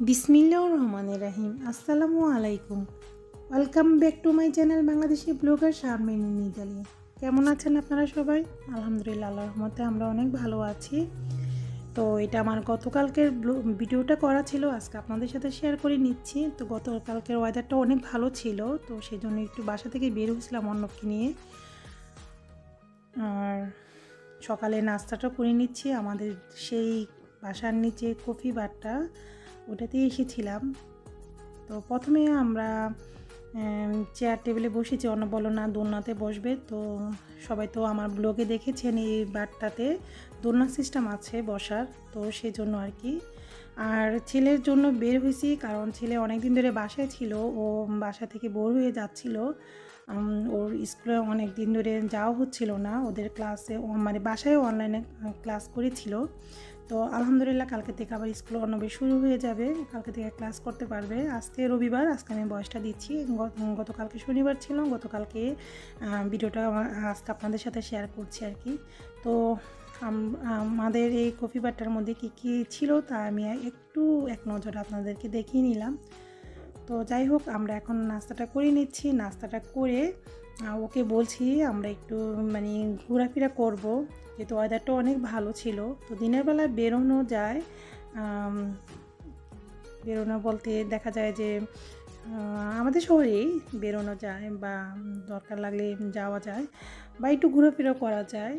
বিসমিল্লাহির রহমানির রহিম। আসসালামু আলাইকুম। Welcome back to my channel Bangladeshi blogger Sharmin Nijali. কেমন আছেন আপনারা সবাই? আলহামদুলিল্লাহ, আল্লাহর রহমতে আমরা অনেক ভালো আছি। তো এটা আমার গতকালকের ভিডিওটা করা ছিল, আজকে আপনাদের সাথে শেয়ার করে নিচ্ছি। তো গতকালকের ওয়েদারটা অনেক ভালো ছিল, তো সেই জন্য একটু বাসা থেকে বের হয়েছিলাম অন্যকে নিয়ে। আর সকালে নাস্তাটা করে নিচ্ছি। আমাদের সেই বাসার নিচে কফি বারটা, ওটাতে এসেছিলাম। তো প্রথমে আমরা চেয়ার টেবিলে বসেছি, অন্য বলো না দোলনাতে বসবে। তো সবাই তো আমার ব্লগে দেখেছেন এই বারটাতে দোলনা সিস্টেম আছে বসার, তো সেই জন্য আর কি। আর ছেলের জন্য বের হয়েছি, কারণ ছেলে অনেক দিন ধরে বাসায় ছিল, ও বাসা থেকে বোর হয়ে যাচ্ছিল। ওর স্কুলে অনেক দিন ধরে যাওয়া হচ্ছিল না, ওদের ক্লাসে মানে বাসায়ও অনলাইনে ক্লাস করেছিল। তো আলহামদুলিল্লাহ কালকে থেকে আবার স্কুল অন্যবে শুরু হয়ে যাবে, কালকে থেকে ক্লাস করতে পারবে। আজকে রবিবার, আজকে আমি বয়সটা দিচ্ছি। গতকালকে শনিবার ছিল, গতকালকে ভিডিওটা আজকে আপনাদের সাথে শেয়ার করছি আর কি। তো আমাদের এই কফি বারটার মধ্যে কী কী ছিল তা আমি একটু এক নজর আপনাদেরকে দেখিয়ে নিলাম। তো যাই হোক, আমরা এখন নাস্তাটা করে নিচ্ছি। নাস্তাটা করে ওকে বলছি আমরা একটু মানে ঘোরাফেরা করব, যেহেতু ওয়েদারটা অনেক ভালো ছিল। তো দিনের বেলা বেরোনো যায়, বেরোনো বলতে দেখা যায় যে আমাদের শহরেই বেরোনো যায়, বা দরকার লাগলে যাওয়া যায়, বা একটু ঘোরাফেরা করা যায়,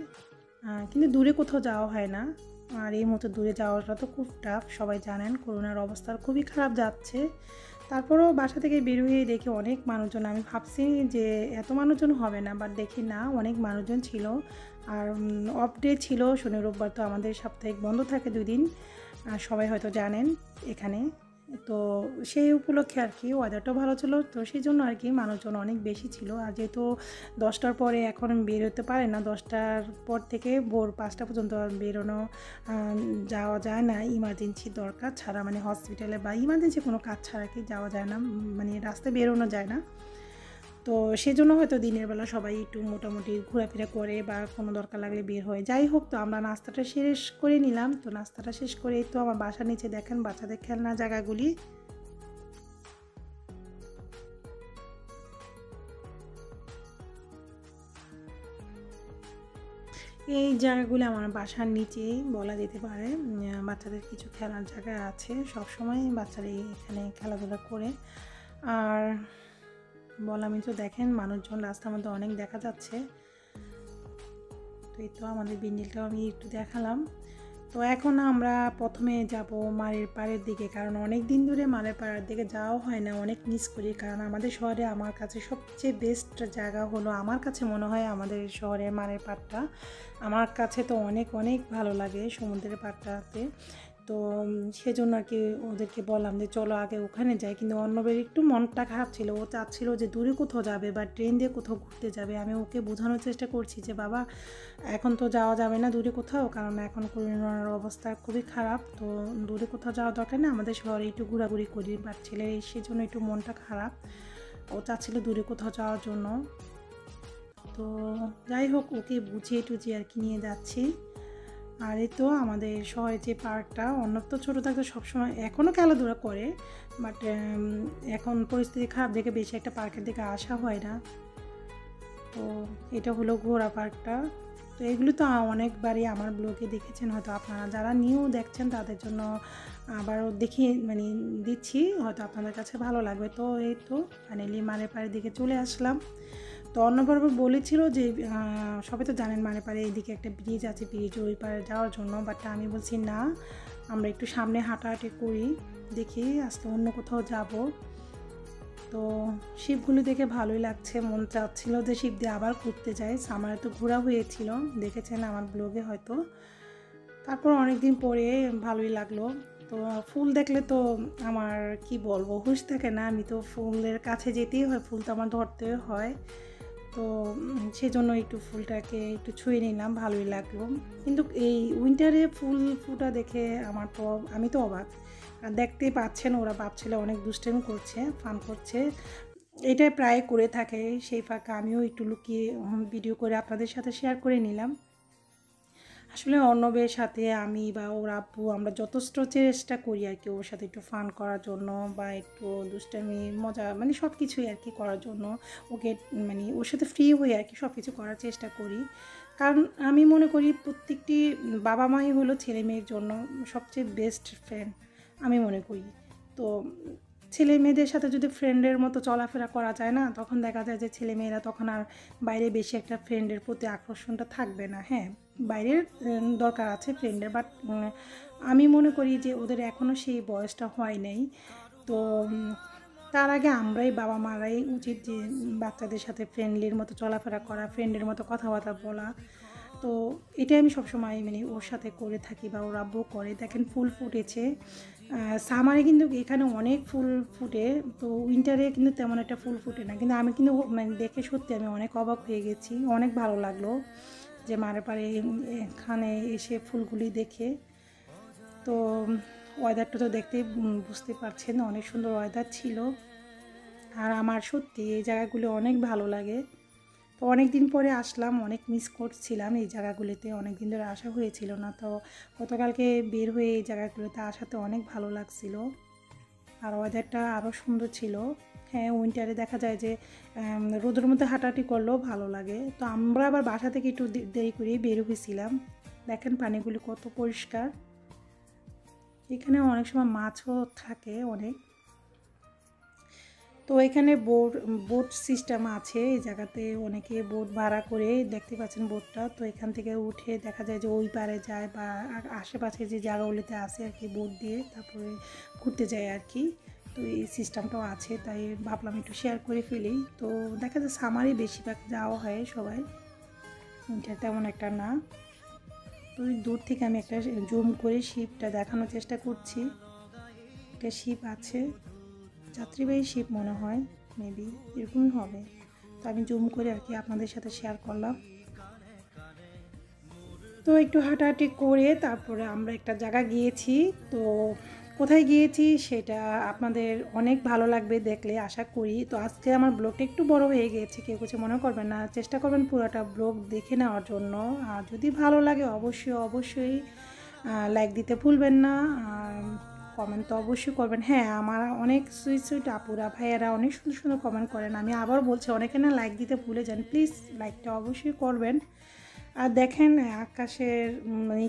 কিন্তু দূরে কোথাও যাওয়া হয় না। আর এই মতো দূরে যাওয়াটা তো খুব টাফ, সবাই জানেন করোনার অবস্থা খুবই খারাপ যাচ্ছে। তারপরেও বাসা থেকে বের হয়ে দেখি অনেক মানুষজন, আমি ভাবছি যে এত মানুষজন হবে না, বাট দেখি না, অনেক মানুষজন ছিল। আর অফ ডে ছিল, শনি রোববার তো আমাদের সাপ্তাহিক বন্ধ থাকে 2 দিন, আর সবাই হয়তো জানেন এখানে। তো সেই উপলক্ষে আর কি ওয়েদারটাও ভালো ছিল, তো সেই জন্য আর কি মানুষজন অনেক বেশি ছিল। আর যেহেতু 10টার পরে এখন বের হতে পারে না, 10টার পর থেকে ভোর 5টা পর্যন্ত আর বেরোনো যাওয়া যায় না, ইমার্জেন্সি দরকার ছাড়া, মানে হসপিটালে বা ইমার্জেন্সি কোনো কাজ ছাড়া কি যাওয়া যায় না, মানে রাস্তায় বেরোনো যায় না। তো সেজন্য হয়তো দিনের বেলা সবাই একটু মোটামুটি ঘোরাফেরা করে বা কোনো দরকার লাগলে বের হয়। যাই হোক, তো আমরা নাস্তাটা শেষ করে নিলাম। তো নাস্তাটা শেষ করেই তো আমার বাসার নিচে দেখেন বাচ্চাদের খেলনা জায়গাগুলি। এই জায়গাগুলো আমার বাসার নিচেই বলা যেতে পারে। বাচ্চাদের কিছু খেলার জায়গা আছে, সবসময় বাচ্চারা এখানে খেলাধুলা করে। আর বললামই তো, দেখেন মানুষজন রাস্তার মধ্যে অনেক দেখা যাচ্ছে। তো এই তো আমাদের বিন্ডিলটাও আমি একটু দেখালাম। তো এখন আমরা প্রথমে যাব মারের পাড়ের দিকে, কারণ অনেক দিন ধরে মারের পাড়ের দিকে যাওয়া হয় না, অনেক মিস করি। কারণ আমাদের শহরে আমার কাছে সবচেয়ে বেস্ট জায়গা হলো, আমার কাছে মনে হয় আমাদের শহরের মারের পাড়টা আমার কাছে তো অনেক অনেক ভালো লাগে সমুদ্রের পাড়টাতে। তো সেজন্য আর কি ওদেরকে বললাম যে চলো আগে ওখানে যাই, কিন্তু অন্যবের একটু মনটা খারাপ ছিল, ও চাচ্ছিল যে দূরে কোথাও যাবে বা ট্রেন দিয়ে কোথাও ঘুরতে যাবে। আমি ওকে বোঝানোর চেষ্টা করছি যে বাবা এখন তো যাওয়া যাবে না দূরে কোথাও, কারণ এখন করোনার অবস্থা খুবই খারাপ। তো দূরে কোথাও যাওয়া দরকার না, আমাদের শহরে একটু ঘোরাঘুরি করি। বাট ছেলের সেজন্য একটু মনটা খারাপ, ও চাচ্ছিল দূরে কোথাও যাওয়ার জন্য। তো যাই হোক, ওকে বুঝিয়ে টুঝিয়ে আর কি নিয়ে যাচ্ছি। আর এই তো আমাদের শহরে যে পার্কটা, অন্য তো ছোটো থাকতে সবসময় এখনও খেলাধুলা করে, বাট এখন পরিস্থিতি খারাপ দেখে বেশি একটা পার্কের দিকে আসা হয় না। তো এটা হলো ঘোড়া পার্কটা। তো এগুলো তো অনেকবারই আমার ব্লগে দেখেছেন হয়তো আপনারা, যারা নিউ দেখছেন তাদের জন্য আবারও দেখিয়ে মানে দিচ্ছি, হয়তো আপনাদের কাছে ভালো লাগবে। তো এই তো ফাইনালি মারের পাড়ের দিকে চলে আসলাম। তো অন্যবার বলেছিল যে সবাই তো জানেন মারের পাড়ে এইদিকে একটা ব্রিজ আছে, ব্রিজ ওই পাড়ে যাওয়ার জন্য, বাট আমি বলছি না, আমরা একটু সামনে হাঁটাহাঁটি করি, দেখি আজকে অন্য কোথাও যাব। তো শিপগুলো দেখে ভালোই লাগছে, মন চাচ্ছিল যে শিপ দিয়ে আবার ঘুরতে যাই। সামারে তো ঘোরা হয়েছিল, দেখেছেন আমার ব্লগে হয়তো। তারপর অনেক দিন পরে ভালোই লাগলো। তো ফুল দেখলে তো আমার কি বলবো, হুঁশ থাকে না, আমি তো ফুলের কাছে যেতেই হয়, ফুল তো আমার ধরতে হয়। তো সেজন্য একটু ফুলটাকে একটু ছুঁয়ে নিলাম, ভালোই লাগলো। কিন্তু এই উইন্টারে ফুল ফুটা দেখে আমি তো অবাক। আর দেখতেই পাচ্ছেন ওরা বাপ ছেলে অনেক দুষ্টামি করছে, ফান করছে, এটাই প্রায় করে থাকে। সেই ফাঁকে আমিও একটু লুকিয়ে ভিডিও করে আপনাদের সাথে শেয়ার করে নিলাম। আসলে অর্ণবের সাথে আমি বা ওর আব্বু আমরা যথেষ্ট চেষ্টা করি আর কি ওর সাথে একটু ফান করার জন্য বা একটু দুষ্টামি মজা মানে সব কিছুই আর কি করার জন্য ওকে মানে ওর সাথে ফ্রি হয়ে আর কি সব কিছু করার চেষ্টা করি। কারণ আমি মনে করি প্রত্যেকটি বাবা মাই হলো ছেলে মেয়ের জন্য সবচেয়ে বেস্ট ফ্রেন্ড আমি মনে করি। তো ছেলে মেয়েদের সাথে যদি ফ্রেন্ডের মতো চলাফেরা করা যায় না, তখন দেখা যায় যে ছেলে মেয়েরা তখন আর বাইরে বেশি একটা ফ্রেন্ডের প্রতি আকর্ষণটা থাকবে না। হ্যাঁ, বাইরের দরকার আছে ফ্রেন্ডের, বাট আমি মনে করি যে ওদের এখনও সেই বয়সটা হয় নাই। তো তার আগে আমরাই বাবা মারাই উচিত যে বাচ্চাদের সাথে ফ্রেন্ডলির মতো চলাফেরা করা, ফ্রেন্ডের মতো কথাবার্তা বলা। তো এটাই আমি সবসময় মানে ওর সাথে করে থাকি বা ওর আব্বু করে। দেখেন ফুল ফুটেছে, সামারে কিন্তু এখানে অনেক ফুল ফুটে, তো উইন্টারে কিন্তু তেমন একটা ফুল ফুটে না। কিন্তু আমি কিন্তু মানে দেখে সত্যি আমি অনেক অবাক হয়ে গেছি, অনেক ভালো লাগলো যে মারে পারে এখানে এসে ফুলগুলি দেখে। তো ওয়েদারটা তো দেখতেই বুঝতে পারছেন অনেক সুন্দর ওয়েদার ছিল। আর আমার সত্যি এই জায়গাগুলো অনেক ভালো লাগে। তো অনেক দিন পরে আসলাম, অনেক মিস করছিলাম এই জায়গাগুলিতে, অনেক দিন ধরে আসা হয়েছিল না। তো গতকালকে বের হয়ে এই জায়গাগুলোতে আসাতে অনেক ভালো লাগছিল। আর ওয়েদারটা আরও সুন্দর ছিল। হ্যাঁ, উইন্টারে দেখা যায় যে রোদের মধ্যে হাঁটাহাঁটি করলেও ভালো লাগে। তো আমরা আবার বাসা থেকে একটু দেরি করে বের হয়েছিলাম। দেখেন পানিগুলি কত পরিষ্কার। এখানে অনেক সময় মাছও থাকে অনেক। তো এখানে বোট সিস্টেম আছে এই জায়গাতে, অনেকে বোট ভাড়া করে, দেখতে পাচ্ছেন বোটটা। তো এখান থেকে উঠে দেখা যায় যে ওই পারে যায় বা আশেপাশে যে জায়গাগুলিতে আসে আর কি বোট দিয়ে তারপরে ঘুরতে যায় আর কি। তো এই সিস্টেমটাও আছে, তাই ভাবলাম একটু শেয়ার করে ফেলি। তো দেখা যায় সামারই বেশিরভাগ যাওয়া হয় সবাই, এটা তেমন একটা না। তো দূর থেকে আমি একটা জুম করে শিপটা দেখানোর চেষ্টা করছি। একটা শিপ আছে, যাত্রীবাহী শিপ মনে হয়, মেবি এরকমই হবে। তো আমি জুম করে আর কি আপনাদের সাথে শেয়ার করলাম। তো একটু হাঁটাহাঁটি করে তারপরে আমরা একটা জায়গা গিয়েছি। তো কোথায় গিয়েছি সেটা আপনাদের অনেক ভালো লাগবে দেখলে আশা করি। তো আজকে আমার ব্লগটা একটু বড় হয়ে গিয়েছে, কেউ কিছু মনে করবেন না, চেষ্টা করবেন পুরোটা ব্লগ দেখে নেওয়ার জন্য। আর যদি ভালো লাগে অবশ্যই লাইক দিতে ভুলবেন না, আর কমেন্ট তো অবশ্যই করবেন। হ্যাঁ, আমার অনেক সুইট আপুরা ভাইয়ারা অনেক সুন্দর কমেন্ট করেন। আমি আবার বলছি, অনেকে না লাইক দিতে ভুলে যান, প্লিজ লাইকটা অবশ্যই করবেন। আর দেখেন আকাশের মানে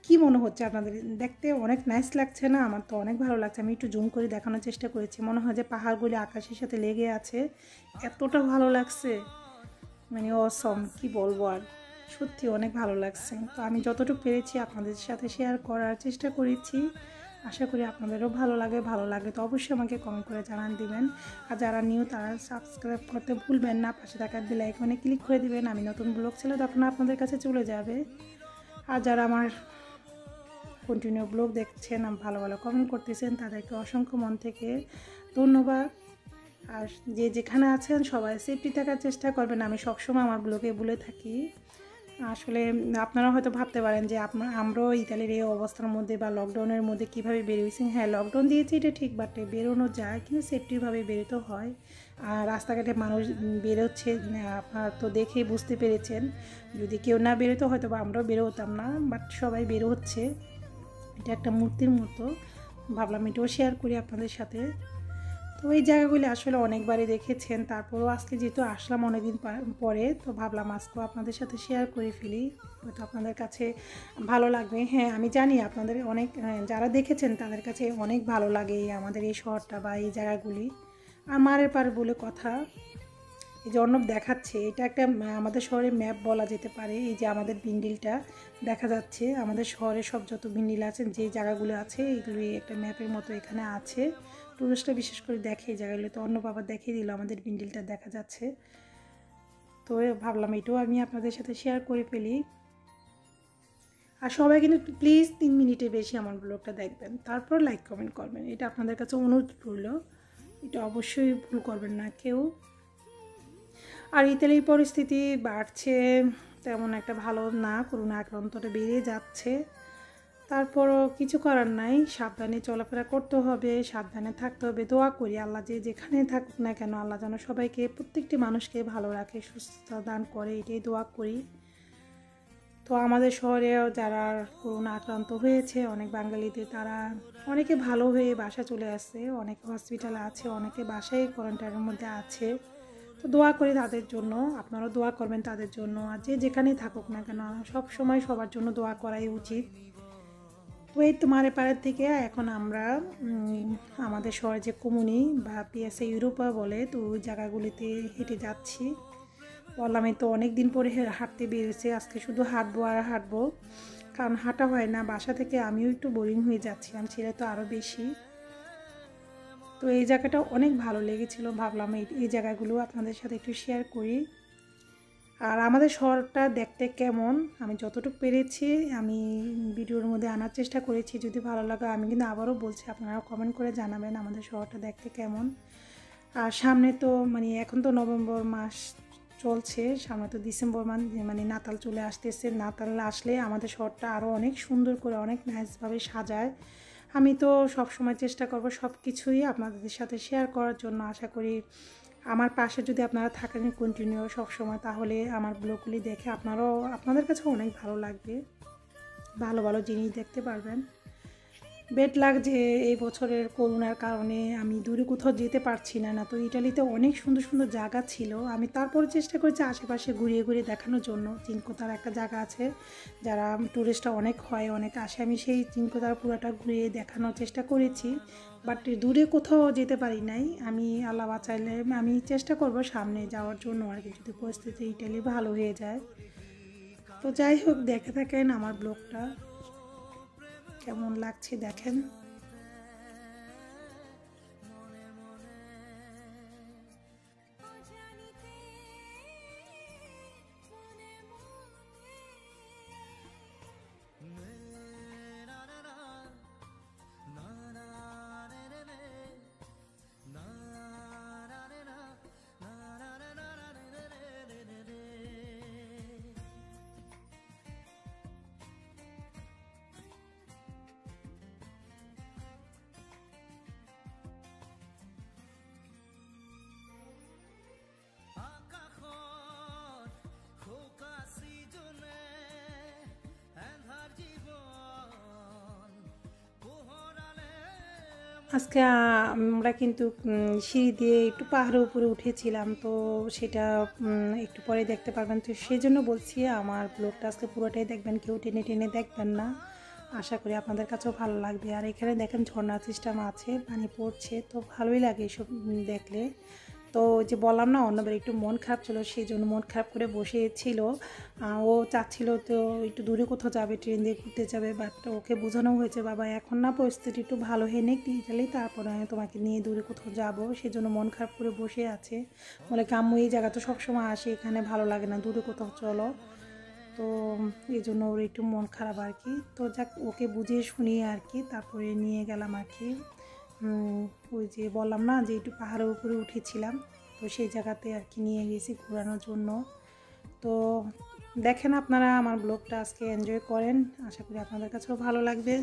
কী মনে হচ্ছে আপনাদের, দেখতে অনেক নাইস লাগছে না? আমার তো অনেক ভালো লাগছে। আমি একটু জুম করে দেখানোর চেষ্টা করেছি, মনে হয় যে পাহাড়গুলি আকাশের সাথে লেগে আছে, এতটা ভালো লাগছে, মানে অসম কি বলবো আর, সত্যি অনেক ভালো লাগছে। তো আমি যতটুকু পেরেছি আপনাদের সাথে শেয়ার করার চেষ্টা করেছি, আশা করি আপনাদেরও ভালো লাগলে তো অবশ্যই আমাকে কমেন্ট করে জানান দিবেন। আর যারা নিউ তারা সাবস্ক্রাইব করতে ভুলবেন না, পাশে থাকা বেল আইকনে ক্লিক করে দিবেন, আমি নতুন ব্লগ ছিল তখন আপনাদের কাছে চলে যাবে। আর যারা আমার কন্টিনিউ ব্লগ দেখছেন, ভালো কমেন্ট করতেছেন, তাদেরকে অসংখ্য মন থেকে ধন্যবাদ। আর যে যেখানে আছেন সবাই সেফটি থাকার চেষ্টা করবেন, আমি সবসময় আমার ব্লগে বলে থাকি। আসলে আপনারা হয়তো ভাবতে পারেন যে আমরাও ইতালির এই অবস্থার মধ্যে বা লকডাউনের মধ্যে কীভাবে বেরোইছি। হ্যাঁ, লকডাউন দিয়েছি এটা ঠিক, বাট বেরোনো যায়, কিন্তু সেফটিভাবে বেরোতে হয়। আর রাস্তাঘাটে মানুষ বেরোচ্ছে, আপনারা তো দেখেই বুঝতে পেরেছেন। যদি কেউ না বেরোতো হয়তো বা আমরাও বেরোতাম না, বাট সবাই বেরো হচ্ছে। এটা একটা মূর্তির মতো, ভাবলাম এটাও শেয়ার করি আপনাদের সাথে। তো এই জায়গাগুলি আসলে অনেকবারই দেখেছেন, তারপরেও আজকে যেহেতু আসলাম অনেকদিন পরে, তো ভাবলাম আজকেও আপনাদের সাথে শেয়ার করে ফেলি, হয়তো আপনাদের কাছে ভালো লাগবে। হ্যাঁ, আমি জানি আপনাদের অনেক যারা দেখেছেন তাদের কাছে অনেক ভালো লাগে আমাদের এই শহরটা বা এই জায়গাগুলি। আমারের পার বলে কথা, এই যে অর্ণব দেখাচ্ছে, এটা একটা আমাদের শহরের ম্যাপ বলা যেতে পারে। এই যে আমাদের বিন্ডিলটা দেখা যাচ্ছে, আমাদের শহরের সব যত বিন্ডিল আছে, যে জায়গাগুলো আছে, এগুলি একটা ম্যাপের মতো এখানে আছে। টুরিস্টরা বিশেষ করে দেখে এই জায়গাগুলো। তো অর্ণব আবার দেখিয়ে দিল আমাদের বিন্ডিলটা দেখা যাচ্ছে। তো ভাবলাম এটাও আমি আপনাদের সাথে শেয়ার করে ফেলি। আর সবাই কিন্তু প্লিজ 3 মিনিটের বেশি আমার ব্লগটা দেখবেন, তারপর লাইক কমেন্ট করবেন, এটা আপনাদের কাছে অনুরোধ রইল, এটা অবশ্যই ভুল করবেন না কেউ। আর ইতালির পরিস্থিতি বাড়ছে, তেমন একটা ভালো না, করোনা আক্রান্তটা বেড়ে যাচ্ছে। তারপরও কিছু করার নাই, সাবধানে চলাফেরা করতে হবে, সাবধানে থাকতে হবে। দোয়া করি আল্লাহ যে যেখানে থাকুক না কেন, আল্লাহ যেন সবাইকে প্রত্যেকটি মানুষকে ভালো রাখে, সুস্থতা দান করে, এটাই দোয়া করি। তো আমাদের শহরেও যারা করোনা আক্রান্ত হয়েছে অনেক বাঙালিদের, তারা অনেকে ভালো হয়ে বাসা চলে আসছে, অনেকে হসপিটালে আছে, অনেকে বাসায় কোয়ারেন্টাইনের মধ্যে আছে। তো দোয়া করি তাদের জন্য, আপনারাও দোয়া করবেন তাদের জন্য। আর যে যেখানেই থাকুক না কেন, সব সময় সবার জন্য দোয়া করাই উচিত। তো এই তো মারেপাড়ার থেকে এখন আমরা আমাদের শহরে যে কমুনি বা পিএসএ ইউরোপা বলে, তো ওই জায়গাগুলিতে হেঁটে যাচ্ছি। বললাম এই তো অনেক দিন পরে হাঁটতে বেরিয়েছে, আজকে শুধু হাঁটবো আর হাঁটবো, কারণ হাঁটা হয় না বাসা থেকে। আমিও একটু বোরিং হয়ে যাচ্ছিলাম, ছেলে তো আরও বেশি। তো এই জায়গাটা অনেক ভালো লেগেছিল, ভাবলাম এই জায়গাগুলো আপনাদের সাথে একটু শেয়ার করি। আর আমাদের শহরটা দেখতে কেমন আমি যতটুকু পেরেছি আমি ভিডিওর মধ্যে আনার চেষ্টা করেছি। যদি ভালো লাগে আমি কিন্তু আবারও বলছি, আপনারা কমেন্ট করে জানাবেন আমাদের শহরটা দেখতে কেমন। আর সামনে তো এখন তো নভেম্বর মাস চলছে, সামনে তো ডিসেম্বর মাস, নাতাল চলে আসতেছে। নাতাল আসলে আমাদের শহরটা আরও অনেক সুন্দর করে অনেক নাইসভাবে সাজায়। আমি তো সব সময় চেষ্টা করব সব কিছুই আপনাদের সাথে শেয়ার করার জন্য। আশা করি আমার পাশে যদি আপনারা থাকেন কন্টিনিউ সব সময়, তাহলে আমার ব্লগগুলি দেখে আপনাদের কাছেও অনেক ভালো লাগবে, ভালো ভালো জিনিস দেখতে পারবেন। বেড লাগ যে এই বছরের করোনার কারণে আমি দূরে কোথাও যেতে পারছি না। তো ইটালিতে অনেক সুন্দর সুন্দর জায়গা ছিল, আমি তারপরে চেষ্টা করেছি আশেপাশে ঘুরিয়ে ঘুরিয়ে দেখানোর জন্য। চিনকোতার একটা জায়গা আছে, যারা ট্যুরিস্টরা অনেক হয়, অনেক আসে, আমি সেই চিনকোতার পুরোটা ঘুরিয়ে দেখানোর চেষ্টা করেছি। বাট দূরে কোথাও যেতে পারি নাই। আমি আল্লাহ বাঁচাইলে আমি চেষ্টা করব সামনে যাওয়ার জন্য আর কি, যদি পরিস্থিতি ইটালি ভালো হয়ে যায়। তো যাই হোক, দেখে থাকেন আমার ব্লগটা কেমন লাগছে দেখেন। আজকে আমরা কিন্তু সিঁড়ি দিয়ে একটু পাহাড়ের উপরে উঠেছিলাম, তো সেটা একটু পরে দেখতে পারবেন। তো সেই জন্য বলছি আমার ব্লগটা আজকে পুরোটাই দেখবেন, কেউ টেনে টেনে দেখবেন না। আশা করি আপনাদের কাছেও ভালো লাগবে। আর এখানে দেখেন ঝর্ণা সিস্টেম আছে, পানি পড়ছে, তো ভালোই লাগে এসব দেখলে। তো যে বললাম না অন্যবার একটু মন খারাপ ছিল, সেই জন্য মন খারাপ করে বসেছিল। ও চাচ্ছিল তো একটু দূরে কোথাও যাবে, ট্রেন দিয়ে ঘুরতে যাবে, বাট ওকে বোঝানো হয়েছে বাবা এখন না, পরিস্থিতি একটু ভালো হয়ে নেই ইটালি, তারপরে আমি তোমাকে নিয়ে দূরে কোথাও যাবো। সেই জন্য মন খারাপ করে বসে আছে, বলে আম্মু এই জায়গা তো সবসময় আসে, এখানে ভালো লাগে না, দূরে কোথাও চলো। তো এই জন্য ওর একটু মন খারাপ আর কি। তো যাক, ওকে বুঝিয়ে শুনিয়ে আর কি তারপরে নিয়ে গেলাম আর কি। ওই যে বললাম না যে একটু পাহাড়ের উপরে উঠেছিলাম, তো সেই জায়গাতে আর কি নিয়ে গেছি ঘোরানোর জন্য। তো দেখেন আপনারা আমার ব্লগটা আজকে এনজয় করেন, আশা করি আপনাদের কাছেও ভালো লাগবে।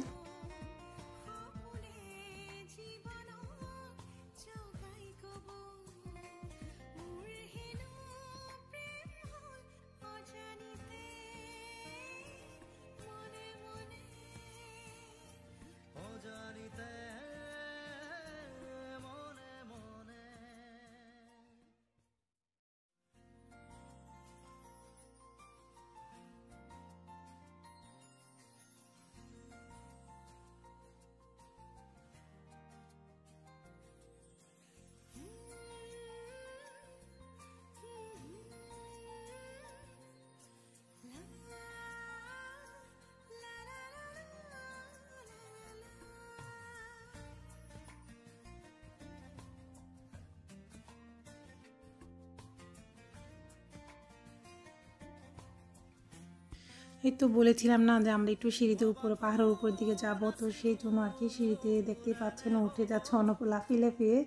এই তো বলেছিলাম না যে আমরা একটু সিঁড়িতে উপরে পাহাড়ের উপর দিকে যাব, তো সেই জন্য আর কি সিঁড়িতে দেখতেই পাচ্ছেন উঠে যাচ্ছে অনেক লাফিয়ে লাফিয়ে।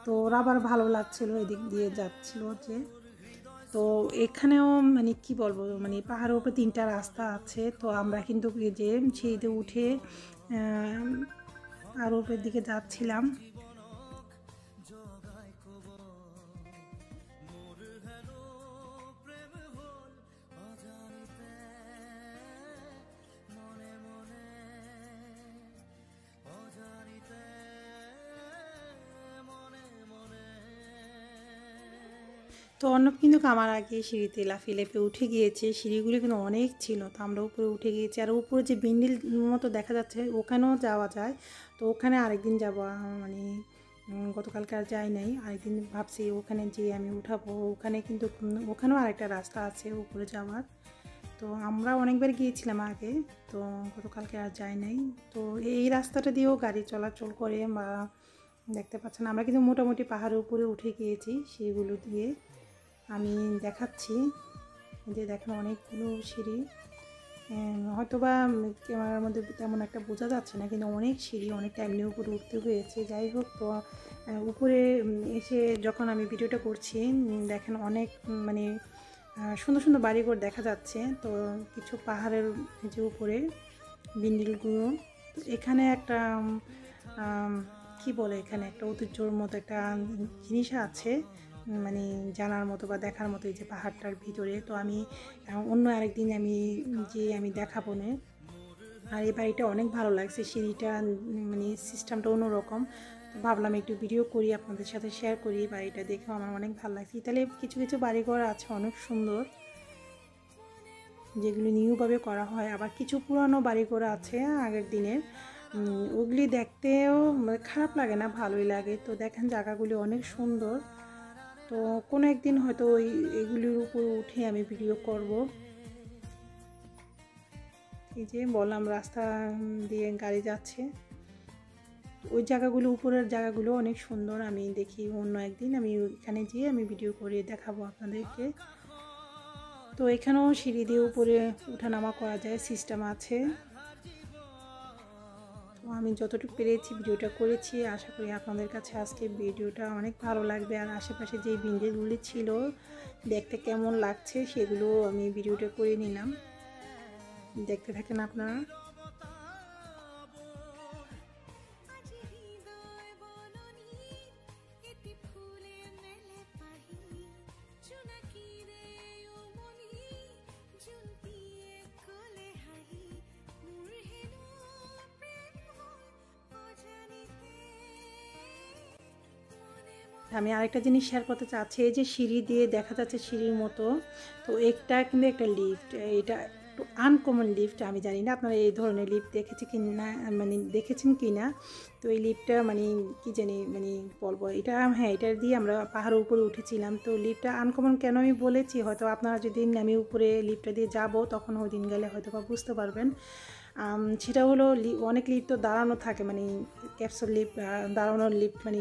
তো ওর আবার ভালো লাগছিলো এদিক দিয়ে যাচ্ছিল যে। তো এখানেও কি বলবো, পাহাড়ের উপরে 3টা রাস্তা আছে, তো আমরা কিন্তু যে সিঁড়িতে উঠে আর উপরের দিকে যাচ্ছিলাম। তো অর্ণব কিন্তু আমার আগে সিঁড়িতে লাফিয়ে লাফিয়ে উঠে গিয়েছে। সিঁড়িগুলি কিন্তু অনেক ছিল, তো আমরা উপরে উঠে গিয়েছি। আর উপরে যে বিন্ডিল মতো দেখা যাচ্ছে ওখানেও যাওয়া যায়, তো ওখানে আরেকদিন যাব। মানে গতকালকে আর যাই নাই, আরেকদিন ভাবছি ওখানে যেয়ে আমি উঠাবো। ওখানে কিন্তু ওখানেও আরেকটা রাস্তা আছে উপরে যাওয়ার। তো আমরা অনেকবার গিয়েছিলাম আগে, তো গতকালকে আর যাই নাই। তো এই রাস্তাটা দিয়েও গাড়ি চলাচল করে, বা দেখতে পাচ্ছেন আমরা কিন্তু মোটামুটি পাহাড়ের উপরে উঠে গিয়েছি সেগুলো দিয়ে। আমি দেখাচ্ছি যে দেখেন অনেকগুলো সিঁড়ি, হয়তো বা ক্যামেরার মধ্যে তেমন একটা বোঝা যাচ্ছে না, কিন্তু অনেক সিঁড়ি, অনেক টাইম নিয়ে উপরে উঠতে হয়েছে। যাই হোক, তো উপরে এসে যখন আমি ভিডিওটা করছি দেখেন অনেক মানে সুন্দর সুন্দর বাড়িঘর দেখা যাচ্ছে। তো কিছু পাহাড়ের যে উপরে বিন্ডিলগুলো, তো এখানে একটা কি বলে, এখানে একটা ঐতিহ্যর মতো একটা জিনিস আছে, মানে জানার মতো বা দেখার মতো, এই যে পাহাড়টার ভিতরে। তো আমি অন্য আরেকদিন আমি দেখাবো না। আর এই বাড়িটা অনেক ভালো লাগছে, সিঁড়িটা মানে সিস্টেমটা অন্যরকম। তো ভাবলাম একটু ভিডিও করি, আপনাদের সাথে শেয়ার করি। বাড়িটা দেখেও আমার অনেক ভালো লাগছে। ইতালিতে কিছু কিছু বাড়িঘর আছে অনেক সুন্দর, যেগুলি নিউভাবে করা হয়। আবার কিছু পুরানো বাড়িঘর আছে আগের দিনের, ওগুলি দেখতেও খারাপ লাগে না, ভালোই লাগে। তো দেখেন জায়গাগুলি অনেক সুন্দর। তো কোনো একদিন হয়তো এগুলির উপর উঠে আমি ভিডিও করব। এই যে বললাম রাস্তা দিয়ে গাড়ি যাচ্ছে, ওই জায়গাগুলো, উপরের জায়গাগুলো অনেক সুন্দর। আমি দেখি অন্য একদিন আমি এখানে যেয়ে আমি ভিডিও করে দেখাবো আপনাদেরকে। তো এখানেও সিঁড়ি দিয়ে উপরে ওঠানামা করা যায়, সিস্টেম আছে। তো আমি যতটুকু পেরেছি ভিডিওটা করেছি। আশা করি আপনাদের কাছে আজকে ভিডিওটা অনেক ভালো লাগবে। আর আশেপাশে যে বিন্ডিলগুলি ছিল দেখতে কেমন লাগছে সেগুলো আমি ভিডিওটা করে নিলাম, দেখতে থাকেন আপনারা। আমি আরেকটা জিনিস শেয়ার করতে চাচ্ছি, এই যে সিঁড়ি দিয়ে দেখা যাচ্ছে সিঁড়ির মতো, তো একটা কিন্তু একটা লিফট, এটা একটু আনকমন লিফট। আমি জানি না আপনারা এই ধরনের লিফট দেখেছি কি না, মানে দেখেছেন কি না। তো এই লিফটটা মানে কি জানি মানে বলবো, এটা হ্যাঁ, এটা দিয়ে আমরা পাহাড়ের উপরে উঠেছিলাম। তো লিফটটা আনকমন কেন আমি বলেছি, হয়তো আপনারা যেদিন আমি উপরে লিফটটা দিয়ে যাব তখন ওই দিন গেলে হয়তো বা বুঝতে পারবেন। সেটা হলো অনেক লিফট তো দাঁড়ানো থাকে, মানে ক্যাপসুল লিফট, দাঁড়ানোর লিফট, মানে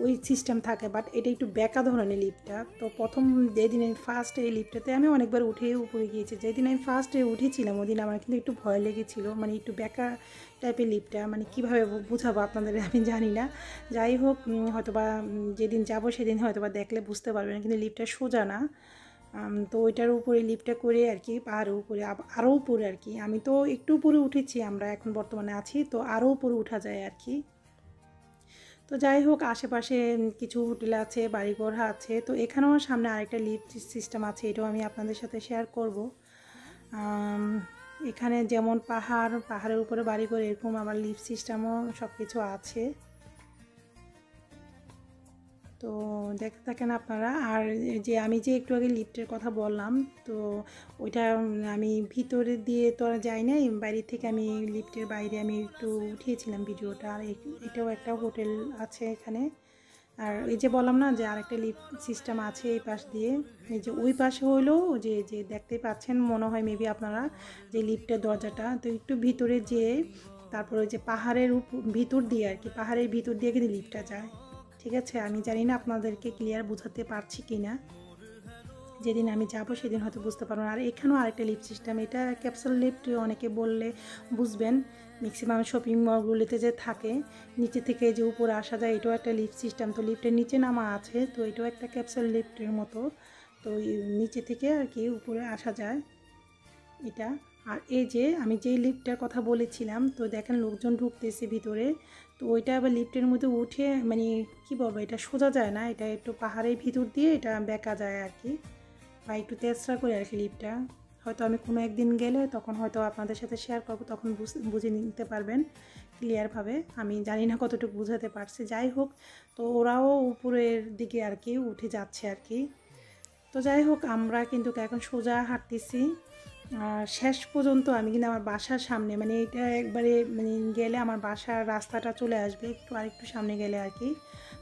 ওই সিস্টেম থাকে। বাট এটা একটু বেঁকা ধরনের লিফটটা। তো প্রথম যেদিন আমি ফার্স্ট এই লিফটটাতে আমি অনেকবার উঠে উপরে গিয়েছি, যেদিন আমি ফার্স্টে উঠেছিলাম ওই দিন আমার কিন্তু একটু ভয় লেগেছিলো, মানে একটু বেঁকা টাইপের লিফটটা, মানে কীভাবে বোঝাবো আপনাদের আমি জানি না। যাই হোক, হয়তোবা যেদিন যাব সেদিন হয়তোবা দেখলে বুঝতে পারবেন, কিন্তু লিফটটা সোজা না। তো ওইটার উপরে লিফটটা করে আর কি পাহাড়ের উপরে, আরও উপরে আর কি। আমি তো একটু উপরে উঠেছি, আমরা এখন বর্তমানে আছি, তো আরও উপরে উঠা যায় আর কি। তো যাই হোক, আশেপাশে কিছু হোটেল আছে, বাড়িঘর আছে। তো এখানেও সামনে আরেকটা লিফট সিস্টেম আছে, এটাও আমি আপনাদের সাথে শেয়ার করব। এখানে যেমন পাহাড়ের উপরে বাড়িঘর, এরকম আবার লিফট সিস্টেমও সব কিছু আছে। তো দেখতে থাকেন আপনারা। আর যে আমি যে একটু আগে লিফটের কথা বললাম, তো ওইটা আমি ভিতরে দিয়ে তো আর যাই নাই, বাইরে থেকে আমি লিফটের বাইরে আমি একটু উঠিয়েছিলাম ভিডিওটা। আর এটাও একটা হোটেল আছে এখানে। আর এই যে বললাম না যে আরেকটা লিফট সিস্টেম আছে এই পাশ দিয়ে, এই যে ওই পাশে হলো যে যে দেখতে পাচ্ছেন মনে হয় মেবি আপনারা, যে লিফটের দরজাটা। তো একটু ভিতরে যেয়ে তারপরে ওই যে পাহাড়ের ভিতর দিয়ে আর কি, পাহাড়ের ভিতর দিয়ে কিন্তু লিফটটা যায়। ঠিক আছে, আমি জানি না আপনাদেরকে ক্লিয়ার বোঝাতে পারছি কি না, যেদিন আমি যাব সেদিন হয়তো বুঝতে পারবেন। আর এখানেও আরেকটা লিফট সিস্টেম, এটা ক্যাপসুল লিফট অনেকে বললে বুঝবেন। ম্যাক্সিমাম শপিং মলগুলিতে যে থাকে, নিচে থেকে যে উপরে আসা যায়, এটাও একটা লিফট সিস্টেম। তো লিফটের নিচে নামা আছে, তো এটাও একটা ক্যাপসুল লিফটের মতো। তো নিচে থেকে আর কি উপরে আসা যায় এটা। আর এই যে আমি যেই লিফটটার কথা বলেছিলাম, তো দেখেন লোকজন ঢুকতেছে ভিতরে। তো ওইটা আবার লিফটের মধ্যে উঠে মানে কী বলবো, এটা সোজা যায় না, এটা একটু পাহাড়ের ভিতর দিয়ে এটা বেঁকা যায় আর কি, বা একটু তেজরা করে আর কি লিফটটা। হয়তো আমি কোনো একদিন গেলে তখন হয়তো আপনাদের সাথে শেয়ার করবো, তখন বুঝে নিতে পারবেন ক্লিয়ারভাবে, আমি জানি না কতটুকু বোঝাতে পারছি। যাই হোক, তো ওরাও উপরের দিকে আর কি উঠে যাচ্ছে আর কি। তো যাই হোক, আমরা কিন্তু এখন সোজা হাঁটতেছি। আর শেষ পর্যন্ত আমি কিন্তু আমার বাসার সামনে, মানে এটা একবারে মানে গেলে আমার বাসার রাস্তাটা চলে আসবে, একটু আরেকটু সামনে গেলে আর কি।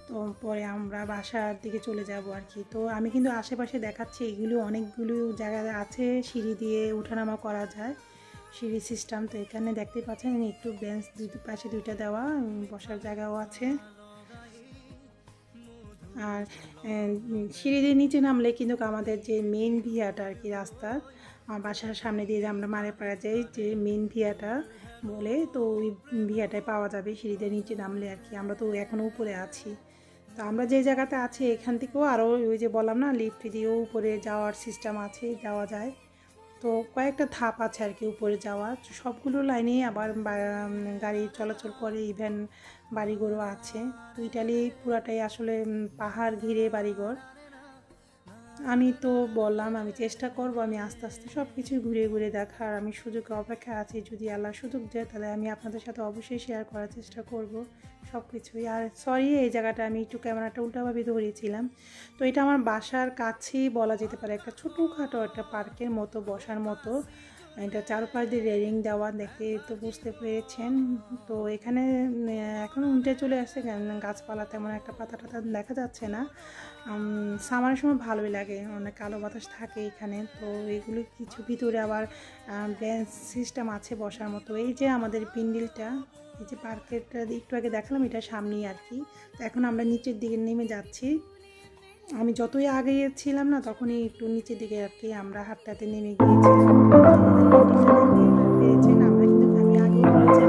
তো পরে আমরা বাসার দিকে চলে যাব আর কি। তো আমি কিন্তু আশেপাশে দেখাচ্ছি, এগুলো অনেকগুলো জায়গা আছে, সিঁড়ি দিয়ে ওঠানামা করা যায়, সিঁড়ি সিস্টেম। তো এখানে দেখতে পাচ্ছেন একটু বেঞ্চ দুই পাশে দুইটা দেওয়া, বসার জায়গাও আছে। আর সিঁড়ি দিয়ে নিচে নামলে কিন্তু আমাদের যে মেইন ভিয়াটা আর কি, রাস্তার আমার বাসার সামনে দিয়ে যে আমরা মারেপাড়া যাই, যে মেইন ভিয়াটা বলে, তো ওই ভিয়াটায় পাওয়া যাবে সিঁড়ি দিয়ে নিচে নামলে আর কি। আমরা তো এখনও উপরে আছি। তো আমরা যে জায়গাতে আছি এখান থেকেও আরও ওই যে বললাম না, লিফট দিয়েও উপরে যাওয়ার সিস্টেম আছে, যাওয়া যায়। তো কয়েকটা ধাপ আছে আর কি উপরে যাওয়ার, সবগুলো লাইনেই আবার গাড়ি চলাচল করে, ইভেন বাড়িঘরও আছে। তো ইটালি পুরাটাই আসলে পাহাড় ঘিরে বাড়িঘর। আমি তো বললাম আমি চেষ্টা করব, আমি আস্তে আস্তে সব কিছু ঘুরে ঘুরে দেখার আমি সুযোগের অপেক্ষা আছি। যদি আল্লাহ সুযোগ দেয় তাহলে আমি আপনাদের সাথে অবশ্যই শেয়ার করার চেষ্টা করব সব কিছুই। আর সরি, এই জায়গাটা আমি একটু ক্যামেরাটা উল্টাভাবে ধরেছিলাম। তো এটা আমার বাসার কাছেই বলা যেতে পারে, একটা ছোটোখাটো একটা পার্কের মতো, বসার মতো। এটা চারপাশ দিয়ে রেলিং দেওয়া, দেখে তো বুঝতে পেরেছেন। তো এখানে এখন উল্টে চলে আসছে, গাছপালা তেমন একটা পাতা টাতা দেখা যাচ্ছে না। সামারের সময় ভালোই লাগে, অনেক কালো বাতাস থাকে এখানে। তো এগুলো কিছু ভিতরে আবার বেঞ্চ সিস্টেম আছে বসার মতো। এই যে আমাদের পিন্ডিলটা, এই যে পার্কেরটা একটু আগে দেখালাম, এটা সামনেই আর কি। তো এখন আমরা নিচের দিকে নেমে যাচ্ছি। আমি যতই আগে ছিলাম না, তখনই একটু নিচের দিকে আর কি আমরা হাঁটতে নেমে গিয়েছিলাম। পেরেছেন, আমরা কিন্তু আমি আগেও বলেছি